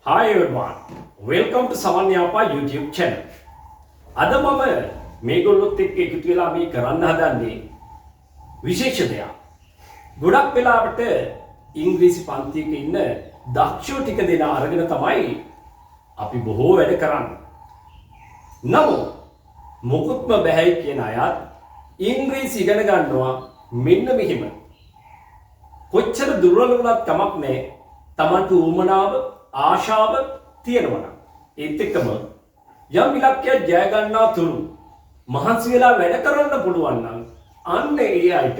Hi everyone, welcome to Saman Yapa YouTube channel. අද මම මේගොල්ලොත් එක්ක එකතු වෙලා මේ කරන්න හදන්නේ විශේෂ දෙයක්. ගොඩක් වෙලාවට ඉංග්‍රීසි පන්තියක ඉන්න දක්ෂෝ ටික දෙනා අරගෙන තමයි අපි බොහෝ වැඩ කරන්නේ. නමුත් මොකුත්ම බැහැ කියන අයත් ඉංග්‍රීසි ඉගෙන ගන්නවා මෙන්න මෙහිම. කොච්චර දුර්වල වුණත් කමක් නැහැ. Tamanට උවමනාව ආශාව තියෙනවා නම් ඒත් එක්කම යම් ඉලක්කයක් ජය ගන්නා තුරු මහන්සි වෙලා වැඩ කරන්න පුළුවන් නම් අන්න ඒ අයට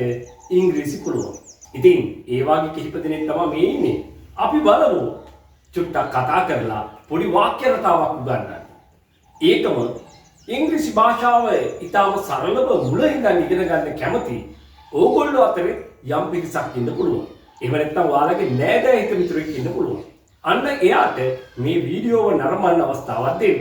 ඉංග්‍රීසි පුළුවන්. ඉතින් ඒ වගේ කිහිප දෙනෙක් තමයි මේ ඉන්නේ. අපි බලමු චුට්ටක් කතා කරලා පොඩි වාක්‍ය රටාවක් උගන්වන්න. ඒකම ඉංග්‍රීසි භාෂාව ඊටම සරලව මුල ඉඳන් ඉගෙන ගන්න කැමති ඕගොල්ලෝ අතරේ යම් පිරිසක් ඉන්න පුළුවන්. එහෙම නැත්නම් ඔයාලගේ නෑදෑ හිත මිතුරෙක් ඉන්න පුළුවන්. අන්න එයාට මේ වීඩියෝව නරඹන්න අවස්ථාවක් දෙන්න.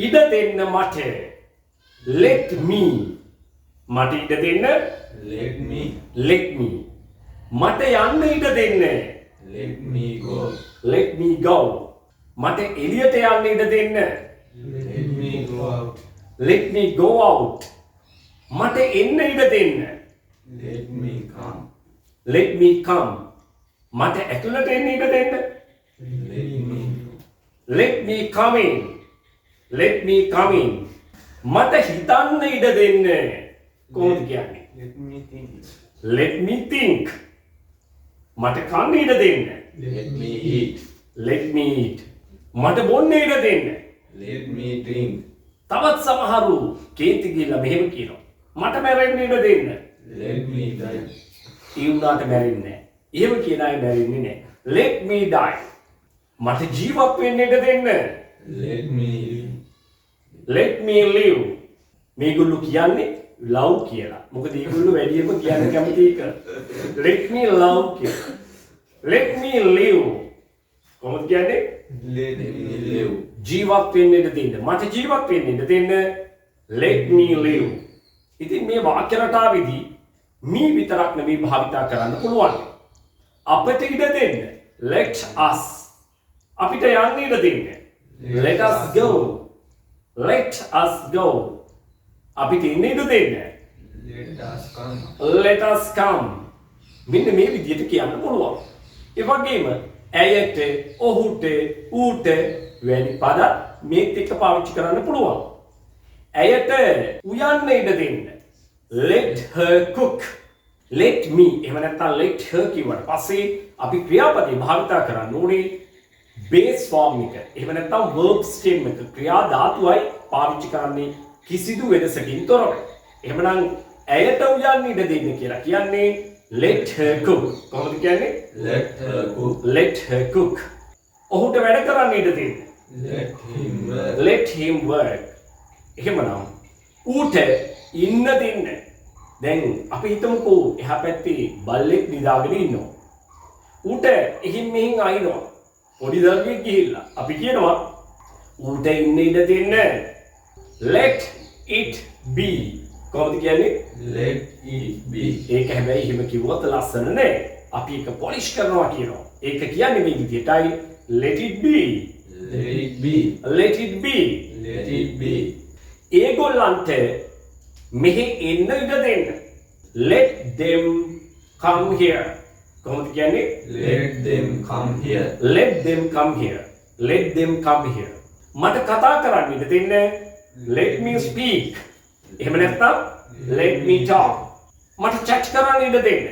ඉඩ දෙන්න මට. Let me. මට ඉඩ දෙන්න. Let me. මට යන්න ඉඩ දෙන්න. Let me go. Let me go. මට එළියට යන්න ඉඩ දෙන්න. Let me go out. Let me go out. මට එන්න ඉඩ දෙන්න. Let me come. Let me come. මට ඇතුළට එන්න ඉඩ දෙන්න. Let me come in. Let me come in. මට හිතන්න ඉඩ දෙන්න. කොහොමද කියන්නේ? Let me think. Let me think. මට කන්න ඉඩ දෙන්න. Let me eat. Let me eat. මට බොන්න ඉඩ දෙන්න. Let me drink. තවත් සමහරු කේන්ති ගිහිල්ලා මෙහෙම කියනවා. මට මැරෙන්න ඉඩ දෙන්න. Let me die. ඒ උනාට මැරෙන්නේ නැහැ. එහෙම කියන අය මැරෙන්නේ නැහැ. Let me die. මට ජීවත් වෙන්න ඉඩ දෙන්න. Let me live. Let me live. මේගොල්ලෝ කියන්නේ love කියලා. මොකද ඒගොල්ලෝ වැඩියෙන්ම කියන්න කැමති එක. Let me love කියලා. Let me live. කොහොමද කියන්නේ? Let me live. ජීවත් වෙන්න ඉඩ දෙන්න. මට ජීවත් වෙන්න ඉඩ දෙන්න. Let me live. ඉතින් මේ වාක්‍ය රටාවේදී මේ විතරක් නෙමෙයි භාවිතා කරන්න පුළුවන්. අපිට ඉඩ දෙන්න. Let us. අපිට යන්න ඉඩ දෙන්න. Let us go. Let us go. අපිට ඉන්න ඉඩ දෙන්න. Let us come. Let us come. මෙන්න මේ විදිහට කියන්න පුළුවන්. ඒ වගේම ඇයට, ඔහුට, ඌට වැනි පද මේත් එක්ක පාවිච්චි කරන්න පුළුවන්. ඇයට උයන්න ඉඩ දෙන්න. Let her cook. Let me. එහෙම නැත්නම් let her කියවට පස්සේ අපි ක්‍රියාපදේ භාවිතා කරන්න ඕනේ base form එක. එහෙම නැත්නම් verb stem එක. ක්‍රියා ධාතුවයි පාවිච්චි කරන්නේ කිසිදු වෙනසකින් තොරව. එහෙමනම් ඇයට උයන්න ඉඩ දෙන්න කියලා කියන්නේ let her cook. කොහොමද කියන්නේ? Let her cook. Let her cook. ඔහුට වැඩ කරන්න ඉඩ දෙන්න. Let him work. Let him work. එහෙමනම් ඌට ඉන්න දෙන්න. දැන් අපි හිතමුකෝ එහා පැත්තේ බල්ලෙක් නිදාගෙන ඉන්නවා. ඌට එහින් මෙහින් අයිනවා. පොඩි දරුවෙක් ගිහිල්ලා අපි කියනවා ඌට ඉන්න ඉඩ දෙන්න. Let it be. කොහොමද කියන්නේ? Let it be. ඒක හැබැයි එහෙම කිව්වොත් ලස්සන නෑ. අපි ඒක පොලිෂ් කරනවා කියනවා. ඒක කියන්නේ මේ විදිහටයි let it be. Let it be. Let it be. Let it be. ඒගොල්ලන්ට මෙහි එන්න ඉඩ දෙන්න. Let them come here. කොහොමද කියන්නේ? Let them come here. Let them come here. Let them come here. මට කතා කරන්න ඉඩ දෙන්න. Let me speak. එහෙම නැත්නම් let me talk. මට chat කරන්න ඉඩ දෙන්න.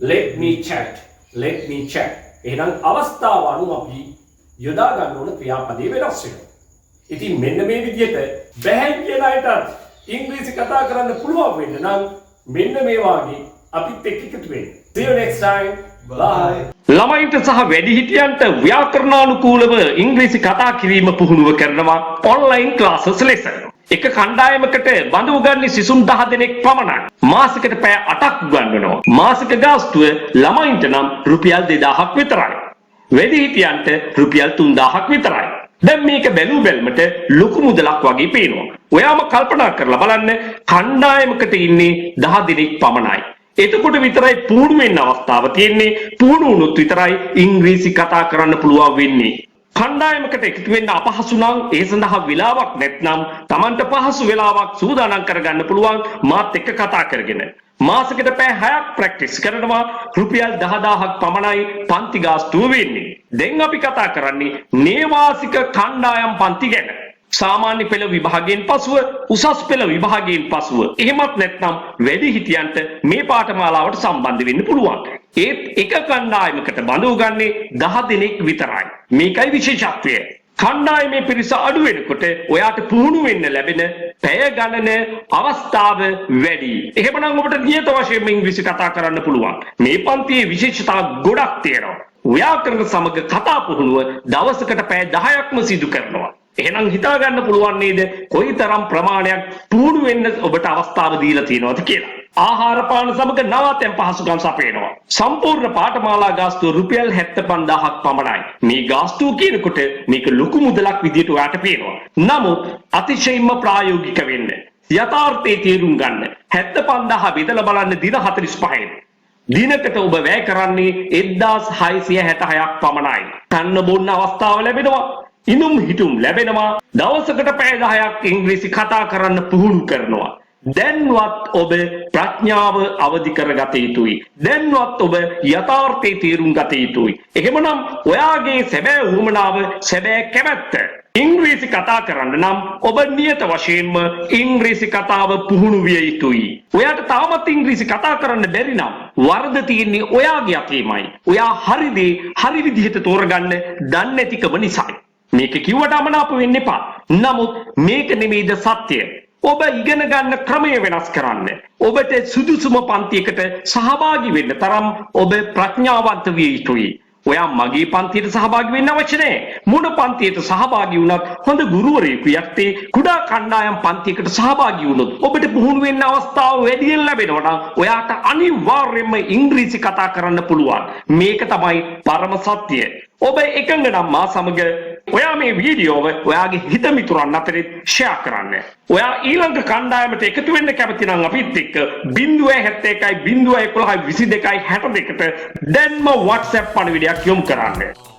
Let me chat. Let me chat. එහෙනම් අවස්ථාව අනුව අපි යොදා ගන්න ඕන ක්‍රියාපදේ වෙනස් වෙනවා. ඉතින් මෙන්න මේ විදිහට බැහැ කියන අයටත් ඉංග්‍රීසි කතා කරන්න පුළුවන් වෙන්න නම් මෙන්න මේ වාගේ අපිත් එක්ක එකතු වෙන්න. See you next time. Bye. ළමයින්ට සහ වැඩිහිටියන්ට ව්‍යාකරණානුකූලව ඉංග්‍රීසි කතා කිරීම පුහුණුව කරනවා ඔන්ලයින් ක්ලාසස් ලෙස. එක කණ්ඩායමකට බඳු උගන්වන්නේ සිසුන් 10 දෙනෙක් පමණයි. මාසිකට පැය 8ක් උගන්වනවා. මාසික ගාස්තුව ළමයින්ට නම් රුපියල් 2000ක් විතරයි. වැඩිහිටියන්ට රුපියල් 3000ක් විතරයි. දැන් මේක බැලු බැලමට ලොකු මුදලක් වගේ පේනවා. ඔයාම කල්පනා කරලා බලන්න කණ්ඩායමකට ඉන්නේ 10 දෙනෙක් පමණයි. එතකොට විතරයි පුහුණු වෙන්න අවස්ථාව තියෙන්නේ. පුහුණු වුණොත් විතරයි ඉංග්‍රීසි කතා කරන්න පුළුවන් වෙන්නේ. කණ්ඩායමකට එකතු වෙන්න අපහසු නම් ඒ සඳහා වෙලාවක් නැත්නම් Tamanට පහසු වෙලාවක් සූදානම් කරගන්න පුළුවන් මාත් එක්ක කතා කරගෙන. මාසෙකට පැය 6ක් ප්‍රැක්ටිස් කරනවා. රුපියල් 10000ක් පමණයි පන්ති ගාස්තුව වෙන්නේ. දැන් අපි කතා කරන්නේ නේවාසික කණ්ඩායම් පන්ති ගැන. සාමාන්‍ය පෙළ විභාගයෙන් පසුව උසස් පෙළ විභාගයෙන් පසුව එහෙමත් නැත්නම් වැඩිහිටියන්ට මේ පාඨමාලාවට සම්බන්ධ වෙන්න පුළුවන්. ඒත් එක කණ්ඩායමකට බඳව ගන්නේ 10 දෙනෙක් විතරයි. මේකයි විශේෂත්වය. කණ්ඩායමේ පිරිස අඩු වෙනකොට ඔයාට පුහුණු වෙන්න ලැබෙන පැය ගණන අවස්ථාව වැඩි. එහෙමනම් ඔබට නියත වශයෙන්ම ඉංග්‍රීසි කතා කරන්න පුළුවන්. මේ පන්තියේ විශේෂතා ගොඩක් තියෙනවා. ව්‍යාකරණ සමග කතා පුහුණුව දවසකට පැය 10ක්ම සිදු කරනවා. එහෙනම් හිතා ගන්න පුළුවන් නේද කොයිතරම් ප්‍රමාණයක් පුහුණු වෙන්න ඔබට අවස්ථාව දීලා තියෙනවද කියලා. ආහාර පාන සමග නවාතැන් පහසුකම් සපයනවා. සම්පූර්ණ පාඨමාලා ගාස්තුව රුපියල් 75000ක් පමණයි. මේ ගාස්තුව කියනකොට මේක ලොකු මුදලක් විදියට ඔයාට පේනවා. නමුත් අතිශයින්ම ප්‍රායෝගික වෙන්න. යථාර්ථයේ තේරුම් ගන්න. 75000 බෙදලා බලන්න දින 45යි. දිනකට ඔබ වැය කරන්නේ 1666ක් පමණයි. කන්න බොන්න අවස්ථාව ලැබෙනවා. ඉනුම් හිටුම් ලැබෙනවා. දවසකට පැය 10ක් ඉංග්‍රීසි කතා කරන්න පුහුණු කරනවා. දැන්වත් ඔබ ප්‍රඥාව අවදි කරගත යුතුයි. දැන්වත් ඔබ යථාර්ථයේ තේරුම් ගත යුතුයි. එහෙමනම් ඔයාගේ සැබෑ උවමනාව සැබෑ කැමැත්ත ඉංග්‍රීසි කතා කරන්න නම් ඔබ නියත වශයෙන්ම ඉංග්‍රීසි කතාව පුහුණු විය යුතුයි. ඔයාට තාමත් ඉංග්‍රීසි කතා කරන්න බැරි නම් වරද තියෙන්නේ ඔයාගේ අතේමයි. ඔයා හරි දේ හරි විදිහට තෝරගන්න දන්නේ නැතිකම නිසායි. මේක කිව්වට අමනාප වෙන්න එපා. නමුත් මේක නෙමෙයිද සත්‍ය. ඔබ ඉගෙන ගන්න ක්‍රමය වෙනස් කරන්න. ඔබට සුදුසුම පන්තියකට සහභාගී වෙන්න තරම් ඔබ ප්‍රඥාවන්ත විය යුතුයි. ඔයා මගේ පන්තියට සහභාගී වෙන්න අවශ්‍ය නැහැ. මොන පන්තියට සහභාගී වුණත් හොඳ ගුරුවරයෙකු යටතේ කුඩා කණ්ඩායම් පන්තියකට සහභාගී වුණොත් ඔබට පුහුණු වෙන්න අවස්ථාව වැඩියෙන් ලැබෙනවා නම් ඔයාට අනිවාර්යයෙන්ම ඉංග්‍රීසි කතා කරන්න පුළුවන්. මේක තමයි පරම සත්‍යය. ඔබ එකඟ නම් මා සමග ඔයා මේ වීඩියෝව ඔයාගේ හිත මිතුරන් අතරේ ෂෙයා කරන්න. ඔයා ඊළඟ කණ්ඩායමට එකතු වෙන්න කැමති නම් අපිත් එක්ක 071 011 22 62ට දැන්ම WhatsApp පණිවිඩයක් යොමු කරන්න.